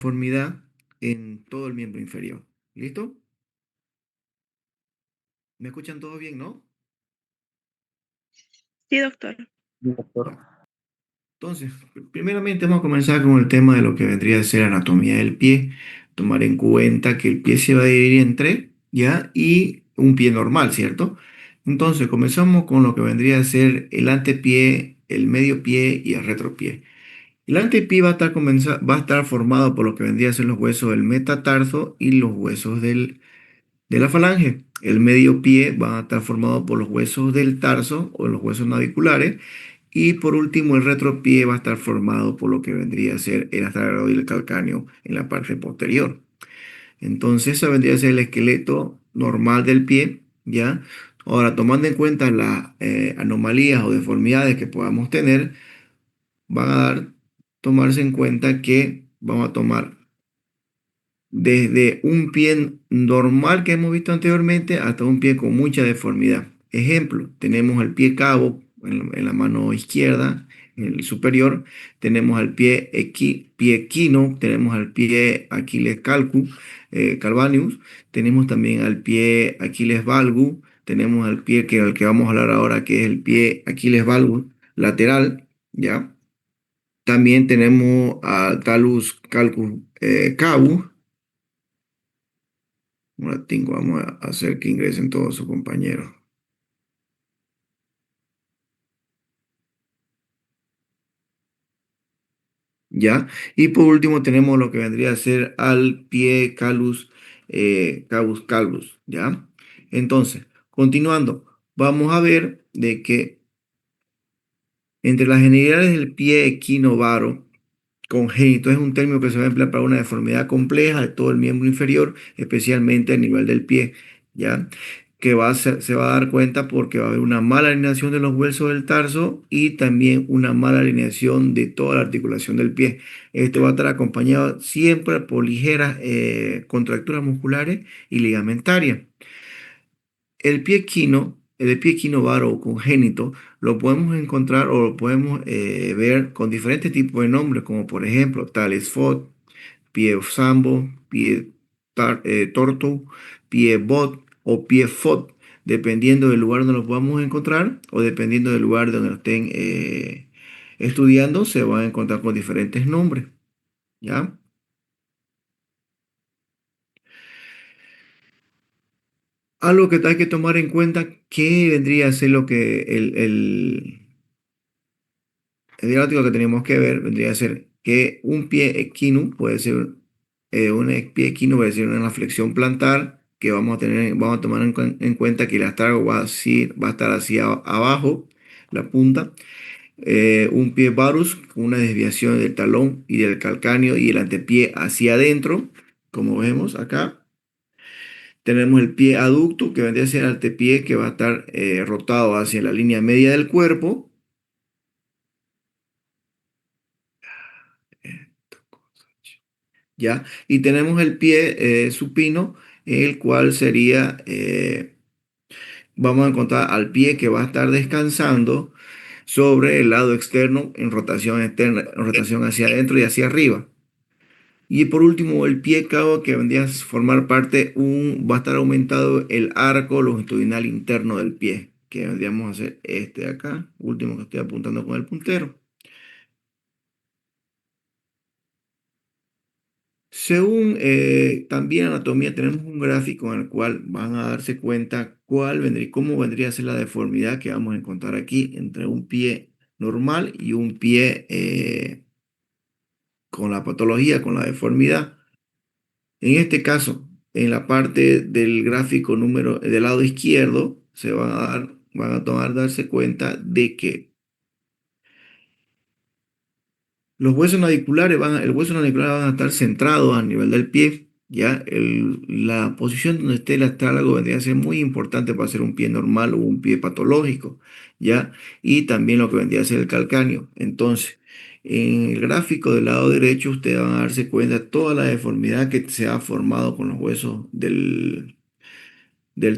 Deformidad en todo el miembro inferior. ¿Listo? ¿Me escuchan todos bien, no? Sí, doctor. Doctor. Entonces, primeramente vamos a comenzar con el tema de lo que vendría a ser anatomía del pie. Tomar en cuenta que el pie se va a dividir en tres, ¿ya? Y un pie normal, ¿cierto? Entonces, comenzamos con lo que vendría a ser el antepié, el medio pie y el retropié. El antepié va a estar formado por lo que vendría a ser los huesos del metatarso y los huesos de la falange. El medio pie va a estar formado por los huesos del tarso o los huesos naviculares. Y por último, el retropié va a estar formado por lo que vendría a ser el astragalado y el calcáneo en la parte posterior. Entonces, eso vendría a ser el esqueleto normal del pie, ¿ya? Ahora, tomando en cuenta las anomalías o deformidades que podamos tener, van a tomarse en cuenta que vamos a tomar desde un pie normal que hemos visto anteriormente hasta un pie con mucha deformidad. Ejemplo, tenemos el pie cabo en la mano izquierda, en el superior, tenemos al pie equino, tenemos al pie Aquiles calvaneus, tenemos también al pie Aquiles valgus, tenemos al pie que al que vamos a hablar ahora, que es el pie Aquiles valgus lateral, ¿ya? También tenemos al talus calcus cabus. Un ratico, vamos a hacer que ingresen todos sus compañeros. ¿Ya? Y por último tenemos lo que vendría a ser al pie cabus calvus. ¿Ya? Entonces, continuando, vamos a ver de que entre las generalidades del pie equinovaro congénito es un término que se va a emplear para una deformidad compleja de todo el miembro inferior, especialmente a nivel del pie, ¿ya? Se va a dar cuenta porque va a haber una mala alineación de los huesos del tarso y también una mala alineación de toda la articulación del pie. Esto va a estar acompañado siempre por ligeras contracturas musculares y ligamentarias. El pie equino varo congénito, lo podemos encontrar o lo podemos ver con diferentes tipos de nombres, como por ejemplo Thales foot, pie sambo, pie torto, pie bot o pie foot, dependiendo del lugar donde lo podamos encontrar o dependiendo del lugar donde lo estén estudiando, se van a encontrar con diferentes nombres, ¿ya? Algo que hay que tomar en cuenta que vendría a ser lo que el diagnóstico que tenemos que ver vendría a ser que un pie equino puede ser, pie equino puede ser una flexión plantar, que vamos a tomar en cuenta que el astrago va a estar hacia abajo, la punta. Un pie varus con una desviación del talón y del calcáneo y el antepié hacia adentro, como vemos acá. Tenemos el pie aducto, que vendría a ser el antepié que va a estar rotado hacia la línea media del cuerpo. ¿Ya? Y tenemos el pie supino, el cual sería, vamos a encontrar al pie que va a estar descansando sobre el lado externo en rotación externa, en rotación hacia adentro y hacia arriba. Y por último, el pie cabo que vendría a formar parte, va a estar aumentado el arco longitudinal interno del pie, que vendríamos a hacer este de acá, último que estoy apuntando con el puntero. Según también anatomía, tenemos un gráfico en el cual van a darse cuenta cómo vendría a ser la deformidad que vamos a encontrar aquí entre un pie normal y un pie con la patología, con la deformidad. En este caso, en la parte del gráfico del lado izquierdo, van a darse cuenta de que el hueso navicular van a estar centrados a nivel del pie, ¿ya? La posición donde esté el astrálago vendría a ser muy importante para hacer un pie normal o un pie patológico, ¿ya? Y también lo que vendría a ser el calcáneo. Entonces, en el gráfico del lado derecho, ustedes van a darse cuenta de toda la deformidad que se ha formado con los huesos del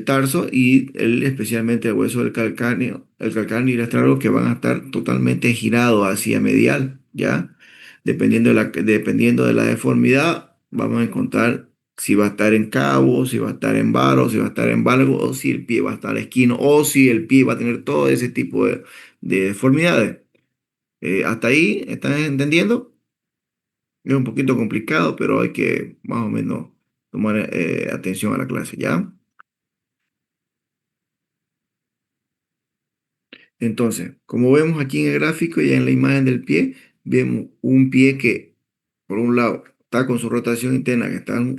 tarso y especialmente el hueso el calcáneo y el astrálago que van a estar totalmente girados hacia medial, ¿ya? Dependiendo de la deformidad, vamos a encontrar si va a estar en cabo, si va a estar en varo, si va a estar en valgo, o si el pie va a estar esquino, o si el pie va a tener todo ese tipo de deformidades. ¿Hasta ahí están entendiendo? Es un poquito complicado, pero hay que más o menos tomar atención a la clase, ¿ya? Entonces, como vemos aquí en el gráfico y en la imagen del pie, vemos un pie que, por un lado, está con su rotación interna, que está con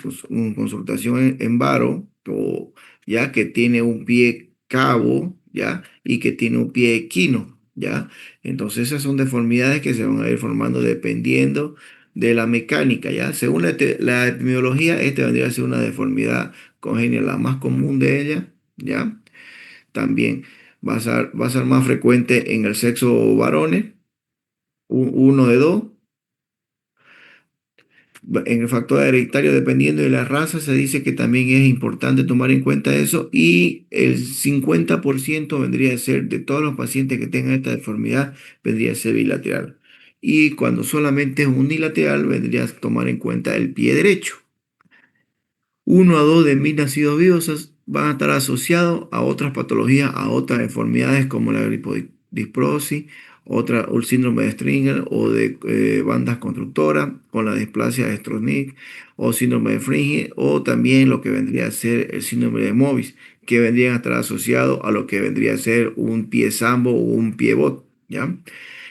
su rotación en varo, o ya que tiene un pie cabo, ya, y que tiene un pie equino, ya. Entonces, esas son deformidades que se van a ir formando dependiendo de la mecánica, ya. Según la epidemiología, esta vendría a ser una deformidad congénita, la más común de ellas, ya. También va a ser más frecuente en el sexo varones, uno de dos. En el factor hereditario, dependiendo de la raza, se dice que también es importante tomar en cuenta eso. Y el 50% vendría a ser de todos los pacientes que tengan esta deformidad, vendría a ser bilateral. Y cuando solamente es unilateral, vendría a tomar en cuenta el pie derecho. Uno a dos de 1000 nacidos vivos van a estar asociados a otras patologías, a otras deformidades como la gripodisprosis, o el síndrome de Stringer o de bandas constructoras, con la displasia de Stronach o síndrome de Fringe, o también lo que vendría a ser el síndrome de Mobius, que vendrían a estar asociados a lo que vendría a ser un pie sambo o un pie bot, ¿ya?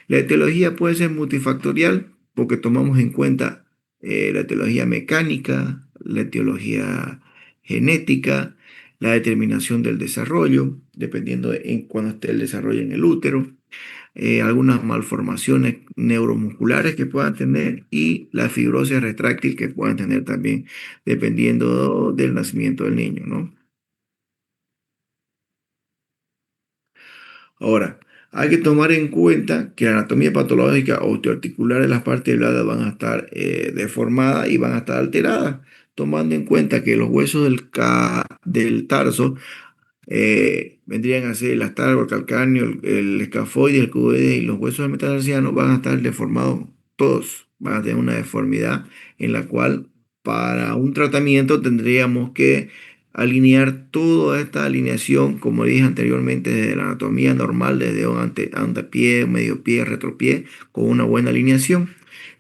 La etiología puede ser multifactorial porque tomamos en cuenta la etiología mecánica, la etiología genética, la determinación del desarrollo, dependiendo de en cuándo esté el desarrollo en el útero, algunas malformaciones neuromusculares que puedan tener y la fibrosis retráctil que puedan tener también, dependiendo del nacimiento del niño, ¿no? Ahora, hay que tomar en cuenta que la anatomía patológica osteoarticular de las partes delgadas van a estar deformadas y van a estar alteradas, tomando en cuenta que los huesos del tarso vendrían a ser el astargo, el calcáneo, el escafoide, el cuboide y los huesos del metatarsiano van a estar deformados todos, van a tener una deformidad en la cual para un tratamiento tendríamos que alinear toda esta alineación, como dije anteriormente, desde la anatomía normal, desde un antepié, medio pie, retropié, con una buena alineación.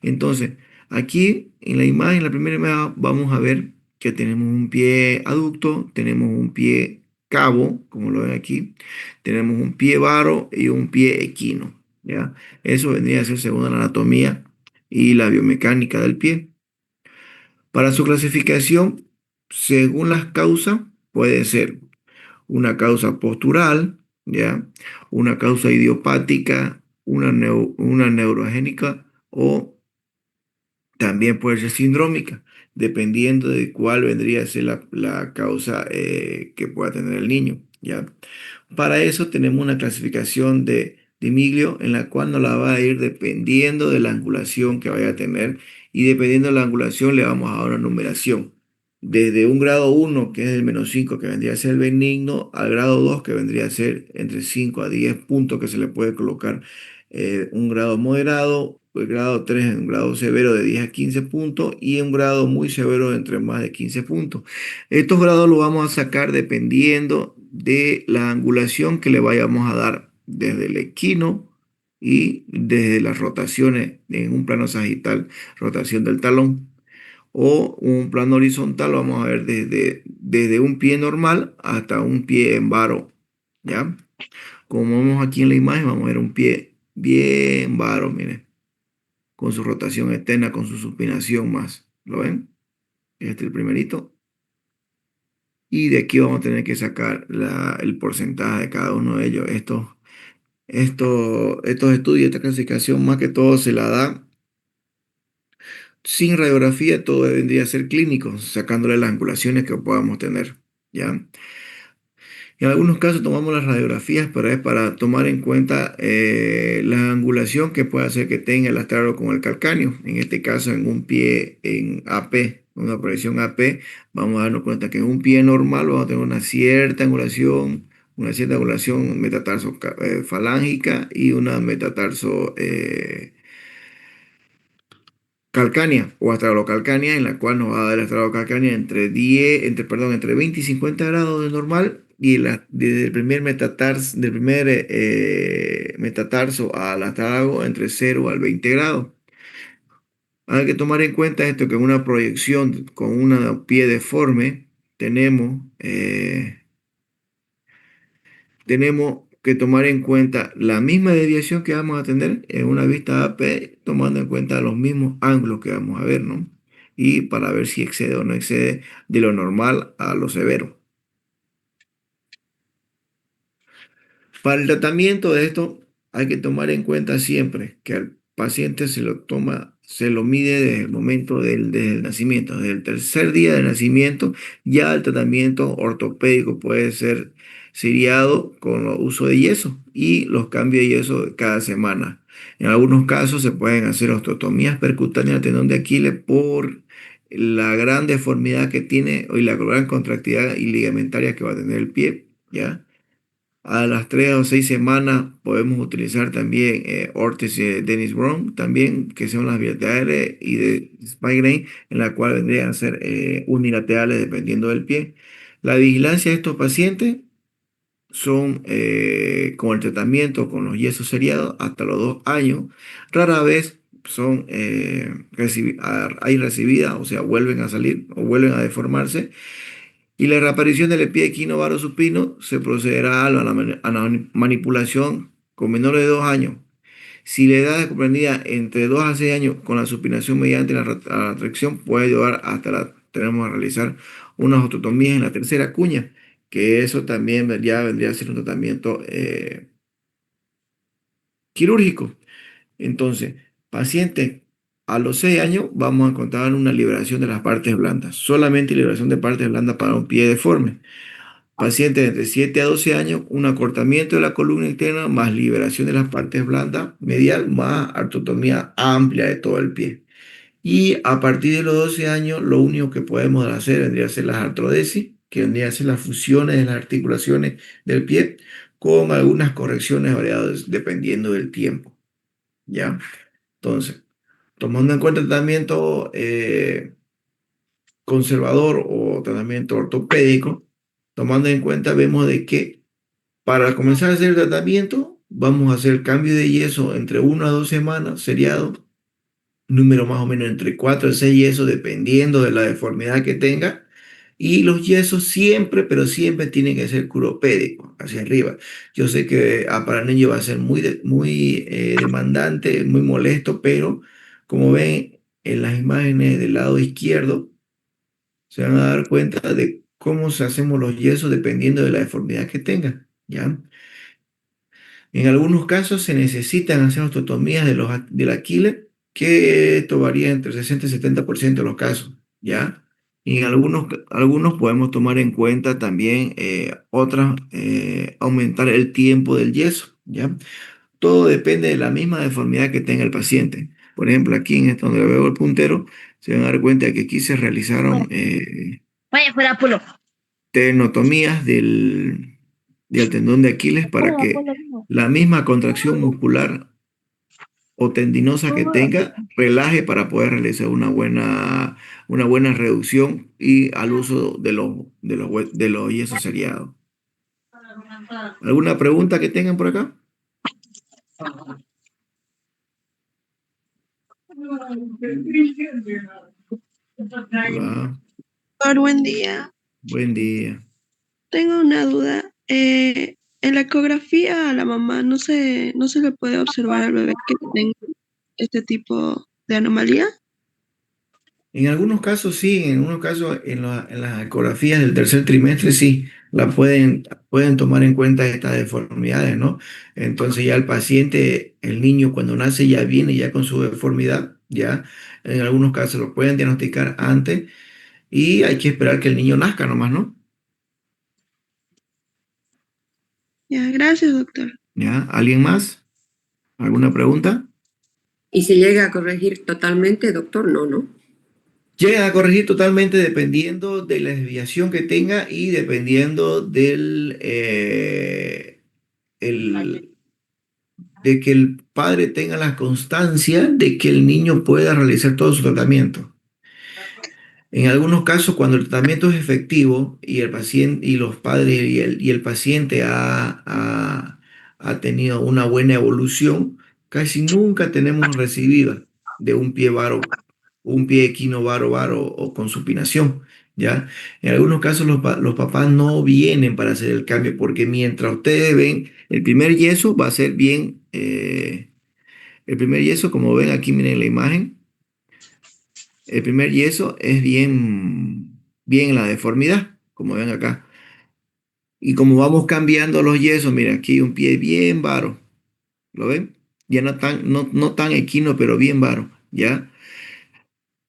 Entonces, aquí en la imagen, en la primera imagen, vamos a ver que tenemos un pie aducto, tenemos un pie cabo, como lo ven aquí, tenemos un pie varo y un pie equino, ¿ya? Eso vendría a ser según la anatomía y la biomecánica del pie. Para su clasificación, según las causas, puede ser una causa postural, ¿ya? Una causa idiopática, una neurogénica o también puede ser sindrómica, dependiendo de cuál vendría a ser la causa que pueda tener el niño, ¿ya? Para eso tenemos una clasificación de Miglio en la cual nos la va a ir dependiendo de la angulación que vaya a tener y dependiendo de la angulación le vamos a dar una numeración. Desde un grado uno que es el -5, que vendría a ser el benigno, al grado 2 que vendría a ser entre 5 a 10 puntos, que se le puede colocar un grado moderado, el grado 3 en un grado severo de 10 a 15 puntos y un grado muy severo entre más de 15 puntos. Estos grados los vamos a sacar dependiendo de la angulación que le vayamos a dar desde el equino y desde las rotaciones en un plano sagital, rotación del talón, o un plano horizontal, vamos a ver desde un pie normal hasta un pie en varo, ¿ya? Como vemos aquí en la imagen, vamos a ver un pie bien varo, miren, con su rotación externa, con su supinación más. ¿Lo ven? Este es el primerito. Y de aquí vamos a tener que sacar el porcentaje de cada uno de ellos. Estos estudios, esta clasificación, más que todo se la da sin radiografía, todo vendría a ser clínico, sacándole las angulaciones que podamos tener. ¿Ya? En algunos casos tomamos las radiografías, pero es para tomar en cuenta la angulación que puede hacer que tenga el astralo con el calcáneo. En este caso, en un pie en AP, una proyección AP, vamos a darnos cuenta que en un pie normal vamos a tener una cierta angulación metatarso falángica y una metatarso calcánea o astralocalcánea, en la cual nos va a dar la astralocalcánea entre 20 y 50 grados de normal, y desde el primer metatarso al astrago entre 0 al 20 grados. Hay que tomar en cuenta esto, que en una proyección con un pie deforme tenemos, tenemos que tomar en cuenta la misma desviación que vamos a tener en una vista AP, tomando en cuenta los mismos ángulos que vamos a ver, ¿no? Y para ver si excede o no excede de lo normal a lo severo. Para el tratamiento de esto hay que tomar en cuenta siempre que al paciente se lo mide desde el momento del nacimiento. Desde el tercer día de nacimiento ya el tratamiento ortopédico puede ser seriado con el uso de yeso y los cambios de yeso cada semana. En algunos casos se pueden hacer osteotomías percutáneas del tendón de Aquiles por la gran deformidad que tiene y la gran contractilidad y ligamentaria que va a tener el pie, ¿ya? A las 3 o 6 semanas podemos utilizar también órtesis de Dennis Brown, también, que son las bilaterales y de Spine, en la cual vendrían a ser unilaterales dependiendo del pie. La vigilancia de estos pacientes son con el tratamiento con los yesos seriados hasta los 2 años. Rara vez son hay recidiva, o sea, vuelven a salir o vuelven a deformarse, y la reaparición del pie equinovaro supino se procederá a la manipulación con menores de 2 años. Si la edad es comprendida entre 2 a 6 años, con la supinación mediante la tracción puede llevar tenemos a realizar unas osteotomías en la tercera cuña, que eso también ya vendría a ser un tratamiento quirúrgico. Entonces, paciente a los 6 años vamos a encontrar una liberación de las partes blandas, solamente liberación de partes blandas para un pie deforme. Pacientes de entre 7 a 12 años, un acortamiento de la columna interna más liberación de las partes blandas medial más artrotomía amplia de todo el pie. Y a partir de los 12 años, lo único que podemos hacer vendría a ser las artrodesis, que vendría a ser las fusiones de las articulaciones del pie, con algunas correcciones variadas dependiendo del tiempo, ¿ya? Entonces, tomando en cuenta el tratamiento conservador o tratamiento ortopédico, tomando en cuenta, vemos de que para comenzar a hacer el tratamiento, vamos a hacer cambio de yeso entre 1 a 2 semanas, seriado, número más o menos entre 4 a 6 yesos, dependiendo de la deformidad que tenga. Y los yesos siempre, pero siempre tienen que ser curopédicos, hacia arriba. Yo sé que para el niño va a ser muy demandante, muy molesto, pero como ven en las imágenes del lado izquierdo, se van a dar cuenta de cómo se hacemos los yesos dependiendo de la deformidad que tenga, ¿ya? En algunos casos se necesitan hacer osteotomías del Aquiles, que esto varía entre 60 y 70% de los casos, ¿ya? Y en algunos podemos tomar en cuenta también aumentar el tiempo del yeso, ¿ya? Todo depende de la misma deformidad que tenga el paciente. Por ejemplo, aquí en esto donde veo el puntero, se van a dar cuenta que aquí se realizaron Vaya fuera, Polo. tenotomías del tendón de Aquiles para Polo, que Polo. la misma contracción muscular o tendinosa que tenga relaje para poder realizar una buena reducción y al uso de los yesos seriados. ¿Alguna pregunta que tengan por acá? Hola, Buen día. buen día. Tengo una duda. En la ecografía a la mamá no se le puede observar al bebé que tenga este tipo de anomalía. En algunos casos sí, en algunos casos en las ecografías del tercer trimestre sí, pueden tomar en cuenta estas deformidades, ¿no? Entonces ya el paciente, el niño cuando nace ya viene ya con su deformidad, ya en algunos casos lo pueden diagnosticar antes y hay que esperar que el niño nazca nomás, ¿no? Ya, gracias, doctor. ¿Ya? ¿Alguien más? ¿Alguna pregunta? ¿Y se llega a corregir totalmente, doctor? No, ¿no? Llegan a corregir totalmente dependiendo de la desviación que tenga y dependiendo el, de que padre tenga la constancia de que el niño pueda realizar todo su tratamiento. En algunos casos, cuando el tratamiento es efectivo y el paciente y los padres y el paciente ha tenido una buena evolución, casi nunca tenemos recidiva de un pie varo, un pie equino varo varo o con supinación, ¿ya? En algunos casos los papás no vienen para hacer el cambio porque mientras ustedes ven, el primer yeso va a ser bien, el primer yeso, como ven aquí, miren la imagen. El primer yeso es bien la deformidad, como ven acá. Y como vamos cambiando los yesos, mira, aquí hay un pie bien varo, ¿lo ven? Ya no tan equino, pero bien varo, ¿ya?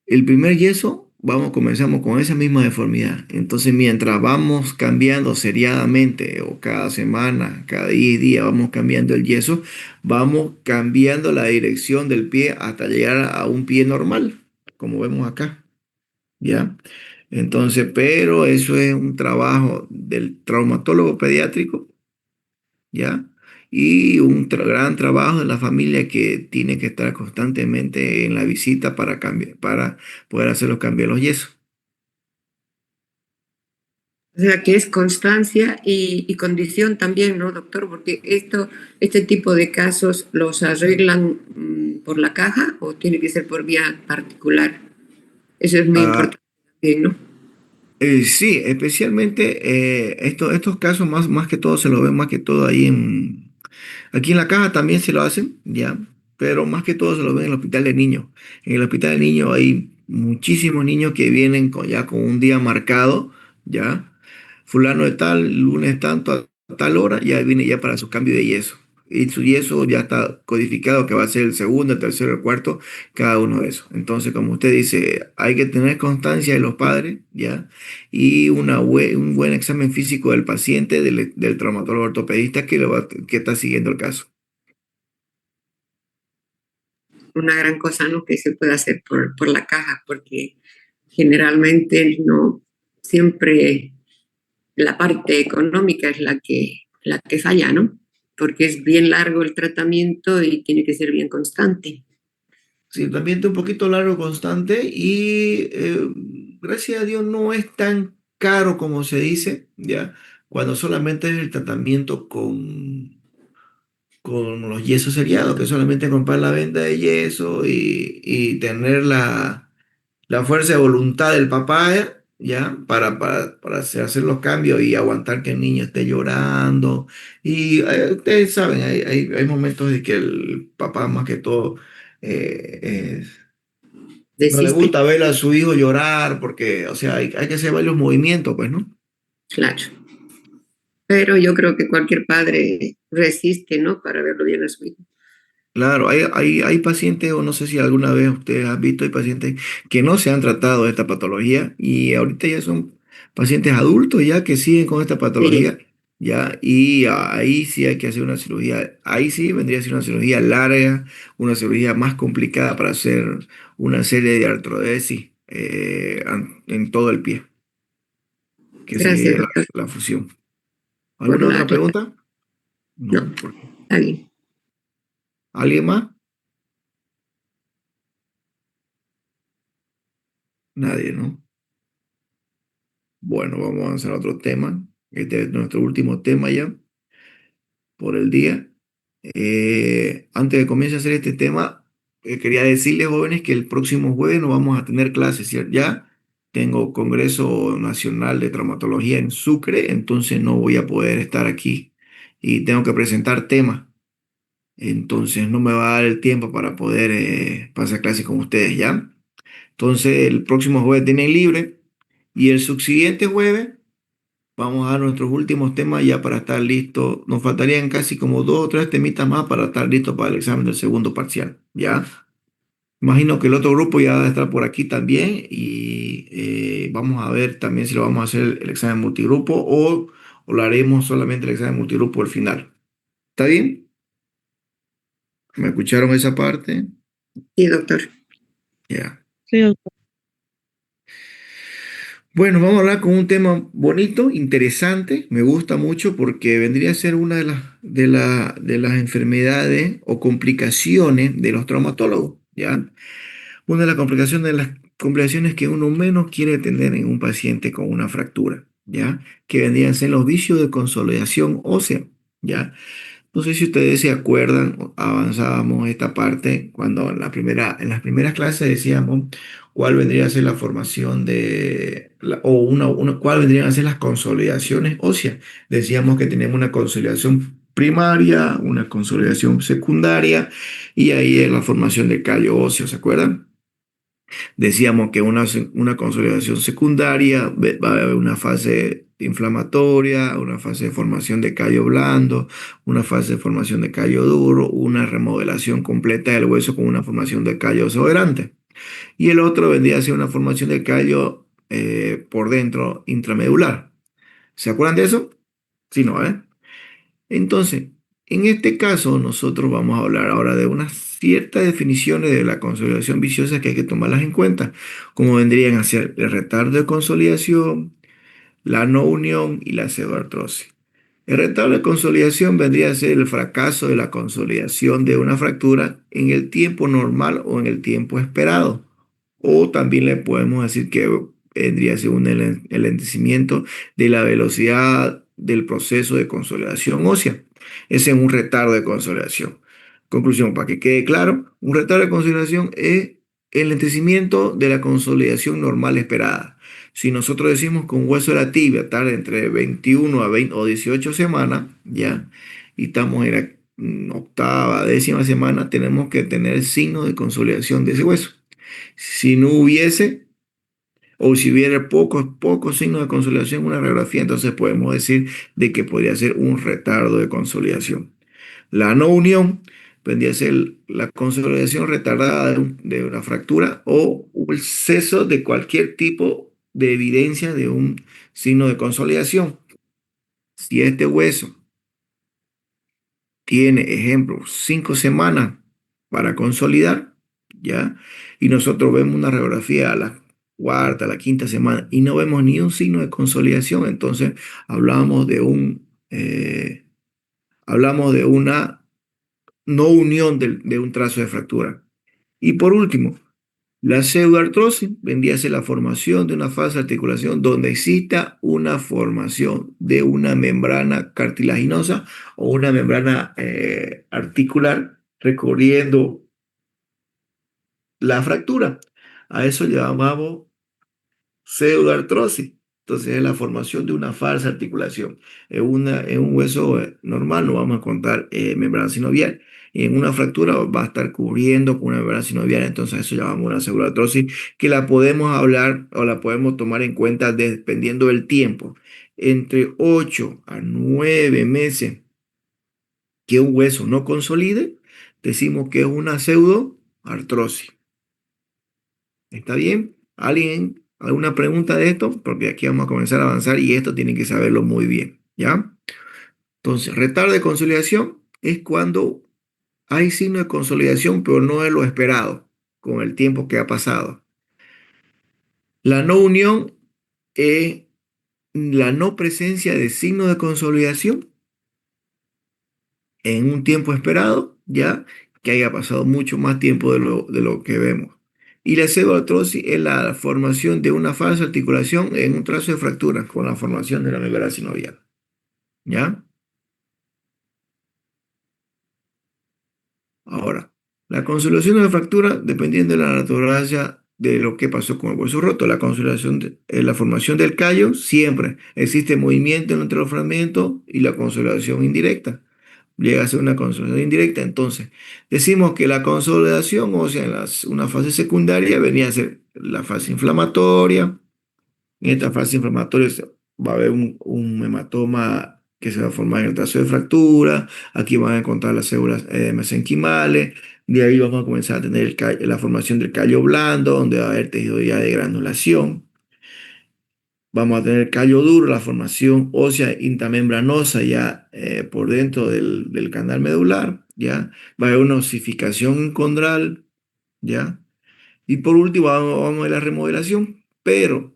El primer yeso, comenzamos con esa misma deformidad. Entonces, mientras vamos cambiando seriadamente, o cada semana, cada 10 días, vamos cambiando el yeso, vamos cambiando la dirección del pie hasta llegar a un pie normal, como vemos acá. ¿Ya? Entonces, pero eso es un trabajo del traumatólogo pediátrico, ¿ya? Y un gran trabajo de la familia que tiene que estar constantemente en la visita para cambiar, para poder hacer los cambios de los yesos. O sea, que es constancia y condición también, ¿no, doctor? Porque este tipo de casos los arreglan por la caja o tiene que ser por vía particular. Eso es muy Ah, importante también, ¿no? sí, especialmente estos casos más que todo se lo ven más que todo ahí aquí en la caja también se lo hacen, ya, pero más que todo se lo ven en el hospital de niños. En el hospital de niños hay muchísimos niños que vienen ya con un día marcado, ya. Fulano de tal, lunes tanto a tal hora, ya viene ya para su cambio de yeso. Y su yeso ya está codificado que va a ser el segundo, el tercero, el cuarto, cada uno de esos. Entonces, como usted dice, hay que tener constancia de los padres, ¿ya? Y un buen examen físico del paciente, del traumatólogo ortopedista que está siguiendo el caso. Una gran cosa, ¿no? Que se puede hacer por la caja, porque generalmente no siempre la parte económica es la que falla, ¿no? Porque es bien largo el tratamiento y tiene que ser bien constante. Sí, el tratamiento un poquito largo, constante y gracias a Dios no es tan caro como se dice, ¿ya? Cuando solamente es el tratamiento con los yesos seriados, que solamente comprar la venda de yeso y tener la fuerza de voluntad del papá, ¿ya? Para hacer los cambios y aguantar que el niño esté llorando. Y ustedes saben, hay momentos de que el papá más que todo no le Desiste, gusta ver a su hijo llorar porque, o sea, hay que hacer varios movimientos, pues, ¿no? claro. Pero yo creo que cualquier padre resiste, ¿no? Para verlo bien a su hijo. Claro, hay pacientes, o no sé si alguna vez ustedes han visto, hay pacientes que no se han tratado de esta patología y ahorita ya son pacientes adultos ya que siguen con esta Sí, patología, ya, y ahí sí hay que hacer una cirugía, ahí sí vendría a ser una cirugía larga, una cirugía más complicada para hacer una serie de artrodesis en todo el pie, que gracias, sería doctor, la fusión. por ¿Alguna la otra aclaración. pregunta? No, No, ¿por qué? está bien. ¿Alguien más? Nadie, ¿no? Bueno, vamos a avanzar a otro tema. Este es nuestro último tema ya por el día. Antes de comenzar a hacer este tema, quería decirles, jóvenes, que el próximo jueves no vamos a tener clases, ¿cierto? Ya tengo Congreso Nacional de Traumatología en Sucre, entonces no voy a poder estar aquí y tengo que presentar temas. Entonces no me va a dar el tiempo para poder pasar clases con ustedes, ¿ya? Entonces el próximo jueves tienen libre y el subsiguiente jueves vamos a dar nuestros últimos temas ya para estar listos. Nos faltarían casi como dos o tres temitas más para estar listos para el examen del segundo parcial, ¿ya? Imagino que el otro grupo ya va a estar por aquí también y vamos a ver también si lo vamos a hacer el examen multigrupo o lo haremos solamente el examen multigrupo al final. ¿Está bien? ¿Me escucharon esa parte? Sí, doctor. Ya. Sí, doctor. Bueno, vamos a hablar con un tema bonito, interesante, me gusta mucho porque vendría a ser una de las enfermedades o complicaciones de los traumatólogos, ¿ya? Una de las complicaciones que uno menos quiere tener en un paciente con una fractura, ¿ya? Que vendrían a ser los vicios de consolidación ósea, ¿ya? No sé si ustedes se acuerdan, avanzábamos esta parte cuando en las primeras clases decíamos cuál vendría a ser la formación cuál vendrían a ser las consolidaciones óseas. Decíamos que tenemos una consolidación primaria, una consolidación secundaria y ahí es la formación del callo óseo, ¿se acuerdan? Decíamos que una consolidación secundaria va a haber una fase inflamatoria, una fase de formación de callo blando, una fase de formación de callo duro, una remodelación completa del hueso con una formación de callo exuberante. Y el otro vendría a ser una formación de callo por dentro intramedular. ¿Se acuerdan de eso? Sí, no, ¿eh? Entonces, en este caso, nosotros vamos a hablar ahora de unas ciertas definiciones de la consolidación viciosa que hay que tomarlas en cuenta, como vendrían a ser el retardo de consolidación, la no unión y la pseudoartrosis. El retardo de consolidación vendría a ser el fracaso de la consolidación de una fractura en el tiempo normal o en el tiempo esperado. O también le podemos decir que vendría a ser un enlentecimiento de la velocidad del proceso de consolidación ósea. Ese es un retardo de consolidación. Conclusión, para que quede claro, un retardo de consolidación es el enlentecimiento de la consolidación normal esperada. Si nosotros decimos que un hueso de la tibia tarda entre 21 a 20 o 18 semanas, ¿ya? Y estamos en la octava, décima semana, tenemos que tener signo de consolidación de ese hueso. Si no hubiese, o si hubiera pocos signos de consolidación en una radiografía, entonces podemos decir de que podría ser un retardo de consolidación. La no unión vendría a ser la consolidación retardada de una fractura o el ceso de cualquier tipo de evidencia de un signo de consolidación. Si este hueso tiene, ejemplo, 5 semanas para consolidar, ¿ya? Y nosotros vemos una radiografía a la cuarta, a la quinta semana y no vemos ni un signo de consolidación, entonces hablamos hablamos de una no unión de un trazo de fractura. Y por último, la pseudoartrosis vendría a ser la formación de una falsa articulación donde exista una formación de una membrana cartilaginosa o una membrana articular recorriendo la fractura. A eso le llamamos pseudoartrosis. Entonces es la formación de una falsa articulación. En un hueso normal no vamos a contar membrana sinovial. En una fractura va a estar cubriendo con una membrana sinovial. Entonces eso llamamos una pseudoartrosis que la podemos hablar o la podemos tomar en cuenta dependiendo del tiempo. Entre 8 a 9 meses que un hueso no consolide, decimos que es una pseudoartrosis. ¿Está bien? ¿Alguien, alguna pregunta de esto? Porque aquí vamos a comenzar a avanzar y esto tienen que saberlo muy bien, ¿ya? Entonces, retardo de consolidación es cuando hay signo de consolidación, pero no es lo esperado con el tiempo que ha pasado. La no unión es la no presencia de signo de consolidación en un tiempo esperado, ya que haya pasado mucho más tiempo de lo que vemos. Y la pseudoartrosis es la formación de una falsa articulación en un trazo de fractura con la formación de la membrana sinovial. ¿Ya? Ahora, la consolidación de la fractura, dependiendo de la naturaleza de lo que pasó con el hueso roto, la formación del callo, siempre existe movimiento entre los fragmentos y la consolidación indirecta. Llega a ser una consolidación indirecta. Entonces, decimos que la consolidación, o sea, una fase secundaria, venía a ser la fase inflamatoria. En esta fase inflamatoria va a haber un hematoma que se va a formar en el trazo de fractura. Aquí van a encontrar las células mesenquimales. De ahí vamos a comenzar a tener la formación del callo blando, donde va a haber tejido ya de granulación. Vamos a tener callo duro, la formación ósea intamembranosa ya por dentro del canal medular, ¿ya? Va a haber una osificación condral, ¿ya? Y por último vamos a ver la remodelación, pero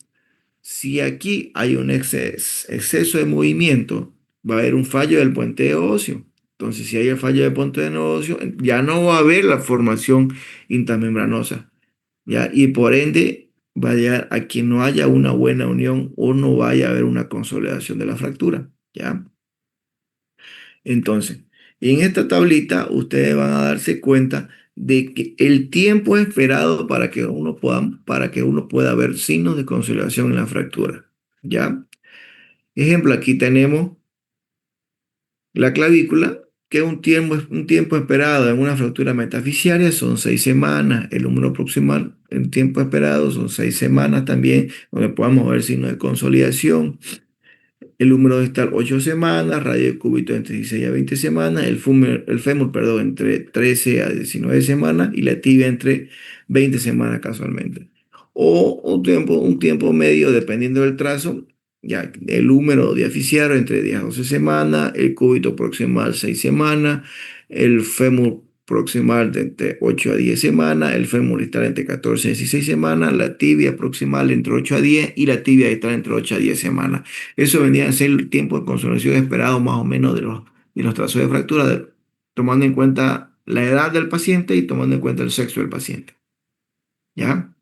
Si aquí hay un exceso de movimiento, va a haber un fallo del puente óseo. Entonces, si hay el fallo del puente óseo, ya no va a haber la formación intramembranosa, ¿ya? Y por ende, va a llegar a que no haya una buena unión o no vaya a haber una consolidación de la fractura, ¿ya? Entonces, en esta tablita ustedes van a darse cuenta de que el tiempo esperado para que uno pueda ver signos de consolidación en la fractura, ¿ya? Ejemplo, aquí tenemos la clavícula, que es un tiempo esperado en una fractura metafisiaria, son 6 semanas. El número proximal en tiempo esperado son 6 semanas también, donde podamos ver signos de consolidación. El húmero distal 8 semanas, radio de cúbito entre 16 a 20 semanas, el fémur, perdón, entre 13 a 19 semanas y la tibia entre 20 semanas casualmente. O un tiempo medio dependiendo del trazo, ya el húmero diaficiario entre 10 a 12 semanas, el cúbito proximal 6 semanas, el fémur proximal de entre 8 a 10 semanas, el fémur distal entre 14 a 16 semanas, la tibia proximal entre 8 a 10 y la tibia distal entre 8 a 10 semanas. Eso vendría a ser el tiempo de consolidación esperado más o menos de los trazos de fractura, tomando en cuenta la edad del paciente y tomando en cuenta el sexo del paciente. ¿Ya?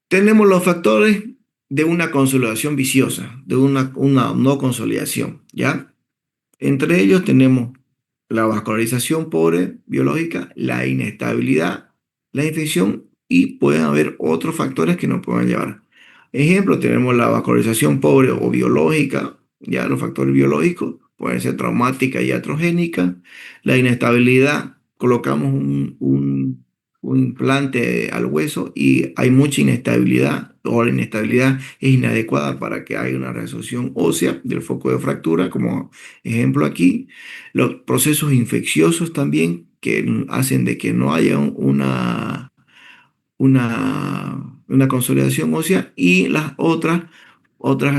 Tenemos los factores de una consolidación viciosa, de una no consolidación. ¿Ya? Entre ellos tenemos la vascularización pobre biológica, la inestabilidad, la infección y pueden haber otros factores que nos puedan llevar. Ejemplo, tenemos la vascularización pobre o biológica, ya los factores biológicos pueden ser traumática y iatrogénica. La inestabilidad, colocamos un implante al hueso y hay mucha inestabilidad o la inestabilidad es inadecuada para que haya una resolución ósea del foco de fractura, como ejemplo aquí. Los procesos infecciosos también que hacen de que no haya una consolidación ósea y las otras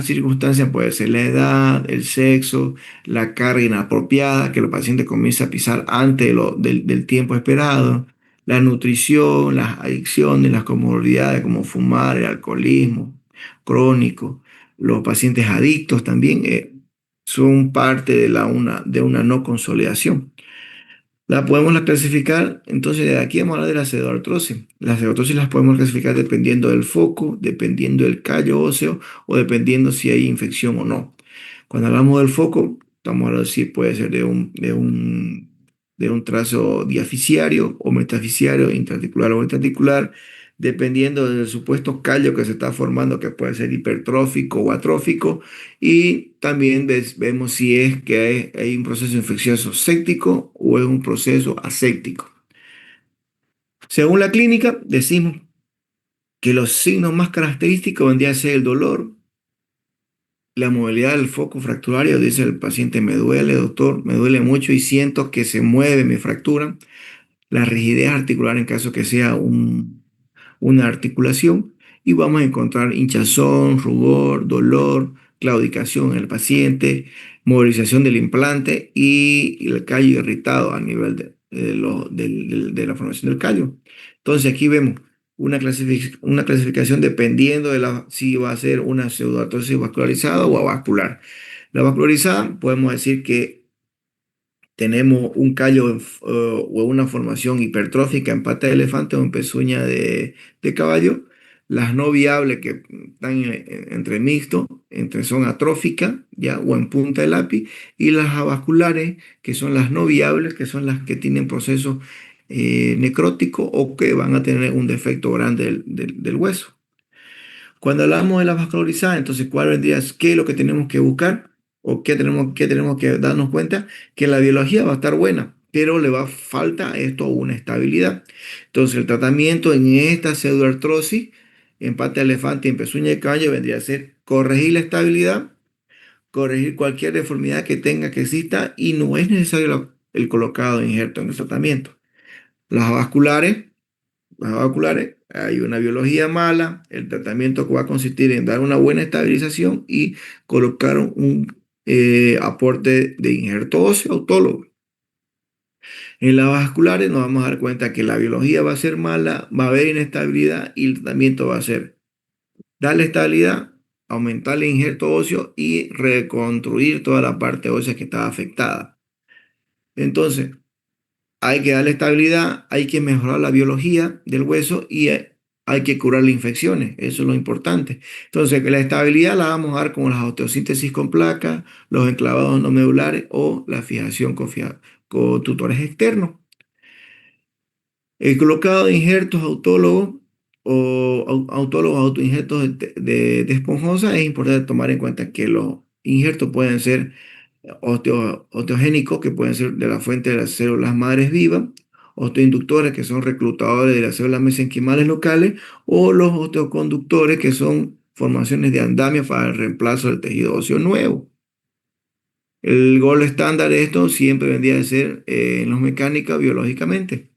circunstancias puede ser la edad, el sexo, la carga inapropiada, que el paciente comienza a pisar antes del tiempo esperado, la nutrición, las adicciones, las comorbilidades como fumar, el alcoholismo crónico, los pacientes adictos también son parte de una no consolidación. La clasificar, entonces de aquí vamos a hablar de la pseudoartrosis. Las pseudoartrosis las podemos clasificar dependiendo del foco, dependiendo del callo óseo o dependiendo si hay infección o no. Cuando hablamos del foco, estamos hablando si puede ser de un trazo diaficiario o metafisiario, intraarticular o intraarticular, dependiendo del supuesto callo que se está formando, que puede ser hipertrófico o atrófico, y también vemos si es que hay un proceso infeccioso séptico o es un proceso aséptico. Según la clínica, decimos que los signos más característicos vendrían a ser el dolor, la movilidad del foco fracturario. Dice el paciente: me duele, doctor, me duele mucho y siento que se mueve mi fractura. La rigidez articular en caso que sea una articulación, y vamos a encontrar hinchazón, rubor, dolor, claudicación en el paciente, movilización del implante y el callo irritado a nivel de la formación del callo. Entonces aquí vemos una clasificación dependiendo si va a ser una pseudoartrosis vascularizada o avascular. La vascularizada podemos decir que tenemos un callo o una formación hipertrófica en pata de elefante o en pezuña de caballo. Las no viables que están entre mixto, son atróficas, ya, o en punta de lápiz, y las avasculares, que son las no viables, que son las que tienen proceso necrótico o que van a tener un defecto grande del hueso. Cuando hablamos de la vascularizada, entonces, ¿qué es lo que tenemos que buscar? ¿O qué tenemos que darnos cuenta? Que la biología va a estar buena, pero le va a falta esto una estabilidad. Entonces, el tratamiento en esta pseudoartrosis, en pata de elefante y en pezuña de caballo, vendría a ser corregir la estabilidad, corregir cualquier deformidad que tenga, que exista, y no es necesario el colocado de injerto en el tratamiento. Las vasculares, hay una biología mala, el tratamiento que va a consistir en dar una buena estabilización y colocar un aporte de injerto óseo autólogo. En las vasculares nos vamos a dar cuenta que la biología va a ser mala, va a haber inestabilidad y el tratamiento va a ser darle estabilidad, aumentar el injerto óseo y reconstruir toda la parte ósea que estaba afectada. Entonces, hay que darle estabilidad, hay que mejorar la biología del hueso y hay que curar las infecciones. Eso es lo importante. Entonces, que la estabilidad la vamos a dar con la osteosíntesis con placas, los enclavados no medulares o la fijación con tutores externos. El colocado de injertos autólogos o autólogos autoinjertos de esponjosa es importante tomar en cuenta que los injertos pueden ser osteogénicos, que pueden ser de la fuente de las células madres vivas, osteoinductores, que son reclutadores de las células mesenquimales locales, o los osteoconductores, que son formaciones de andamios para el reemplazo del tejido óseo nuevo. El gol estándar de esto siempre vendría a ser en los mecánicos biológicamente.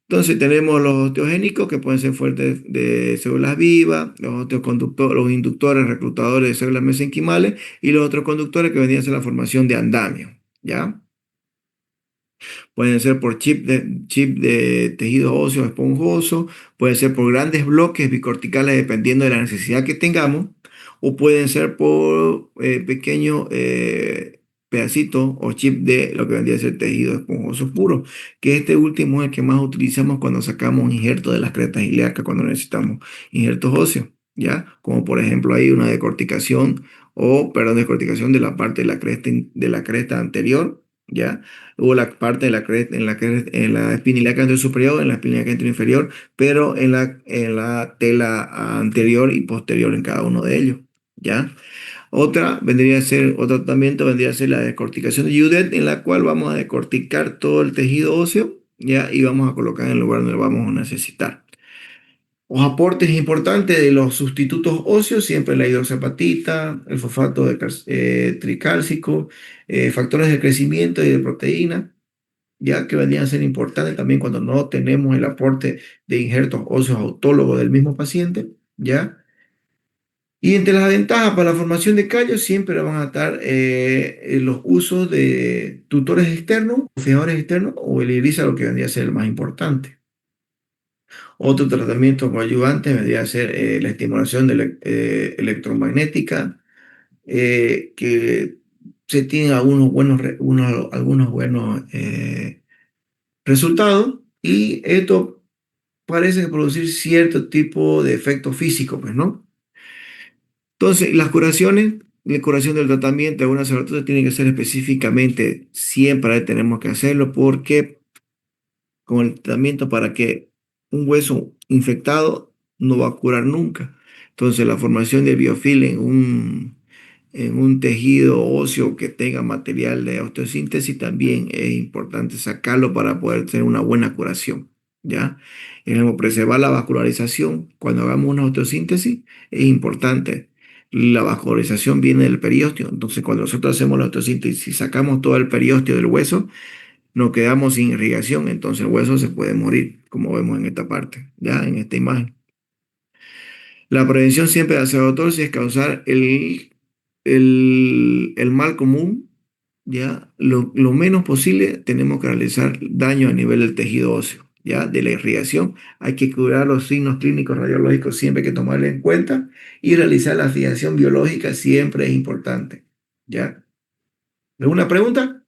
Entonces tenemos los osteogénicos que pueden ser fuentes de células vivas, los osteoconductores, los inductores reclutadores de células mesenquimales y los otros conductores que vendrían a ser la formación de andamio, ¿ya? Pueden ser por chip de tejido óseo esponjoso, pueden ser por grandes bloques bicorticales dependiendo de la necesidad que tengamos, o pueden ser por pequeños pedacitos o chip de lo que vendría a ser tejido esponjoso puro, que este último es el que más utilizamos cuando sacamos injertos de las crestas ilíacas, cuando necesitamos injertos óseos, ¿ya? Como por ejemplo hay una decorticación o, perdón, decorticación de la parte de la cresta anterior, ¿ya? O la parte de la cresta, en la espina ilíaca anterior superior, en la espina ilíaca anterior inferior, pero en la tela anterior y posterior en cada uno de ellos, ¿ya? Otro tratamiento vendría a ser la decorticación de Judet, en la cual vamos a decorticar todo el tejido óseo, ¿ya? Y vamos a colocar en el lugar donde lo vamos a necesitar. Los aportes importantes de los sustitutos óseos, siempre la hidroxiapatita, el fosfato tricálcico, factores de crecimiento y de proteína, ya que vendrían a ser importantes también cuando no tenemos el aporte de injertos óseos autólogos del mismo paciente, ¿ya? Y entre las ventajas para la formación de callos siempre van a estar los usos de tutores externos, fijadores externos o el ELISA, lo que vendría a ser el más importante. Otro tratamiento coadyuvante vendría a ser la estimulación electromagnética, que se tienen algunos buenos resultados y esto parece producir cierto tipo de efecto físico, pues, ¿no? Entonces, la curación del tratamiento de una cerotosa tiene que ser específicamente, siempre tenemos que hacerlo porque con el tratamiento para que un hueso infectado no va a curar nunca. Entonces, la formación de biofil en un tejido óseo que tenga material de osteosíntesis también es importante sacarlo para poder tener una buena curación, ¿ya? Preservar la vascularización. Cuando hagamos una osteosíntesis es importante. La vascularización viene del periósteo. Entonces, cuando nosotros hacemos la osteosíntesis y sacamos todo el periósteo del hueso, nos quedamos sin irrigación, entonces el hueso se puede morir, como vemos en esta parte, ya en esta imagen. La prevención siempre de acedotorsis es causar el mal común, ya lo menos posible tenemos que realizar daño a nivel del tejido óseo, ya de la irrigación. Hay que curar los signos clínicos radiológicos, siempre hay que tomarlo en cuenta y realizar la fijación biológica siempre es importante, ya. ¿Alguna pregunta?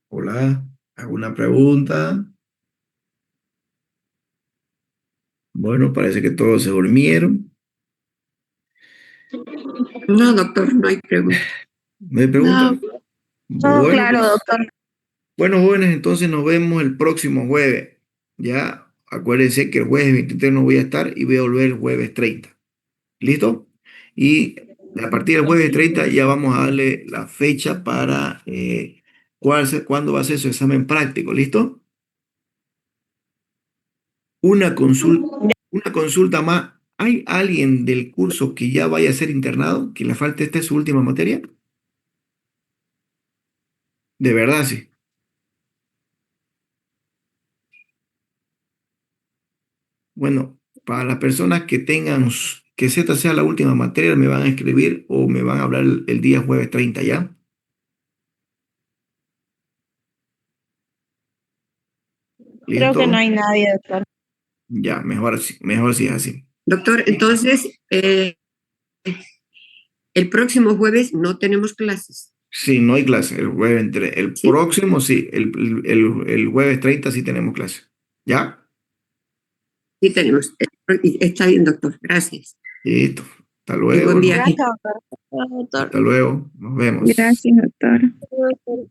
Hola, ¿alguna pregunta? Bueno, parece que todos se durmieron. No, doctor, no hay pregunta. ¿No hay preguntas? No, Todo Bueno, claro, pues. doctor. Bueno, jóvenes, entonces nos vemos el próximo jueves. Ya, acuérdense que el jueves 23 no voy a estar y voy a volver el jueves 30. ¿Listo? Y a partir del jueves 30 ya vamos a darle la fecha para cuándo va a ser su examen práctico. ¿Listo? Una consulta más. ¿Hay alguien del curso que ya vaya a ser internado, que le falte esta su última materia? De verdad, sí. Bueno, para las personas que tengan, que esta sea la última materia, me van a escribir o me van a hablar el día jueves 30, ¿ya? Creo que ¿Listo? no hay nadie, doctor. Ya, mejor si es así. Doctor, entonces, el próximo jueves no tenemos clases, Sí, no hay clase el jueves el ¿sí? próximo sí, el jueves 30 sí tenemos clase. ¿Ya? Sí tenemos. Está bien, doctor. Gracias. Listo. Hasta Y luego, buen ¿no? viaje. Gracias, doctor. Hasta luego. Nos vemos. Gracias, doctor. Doctor.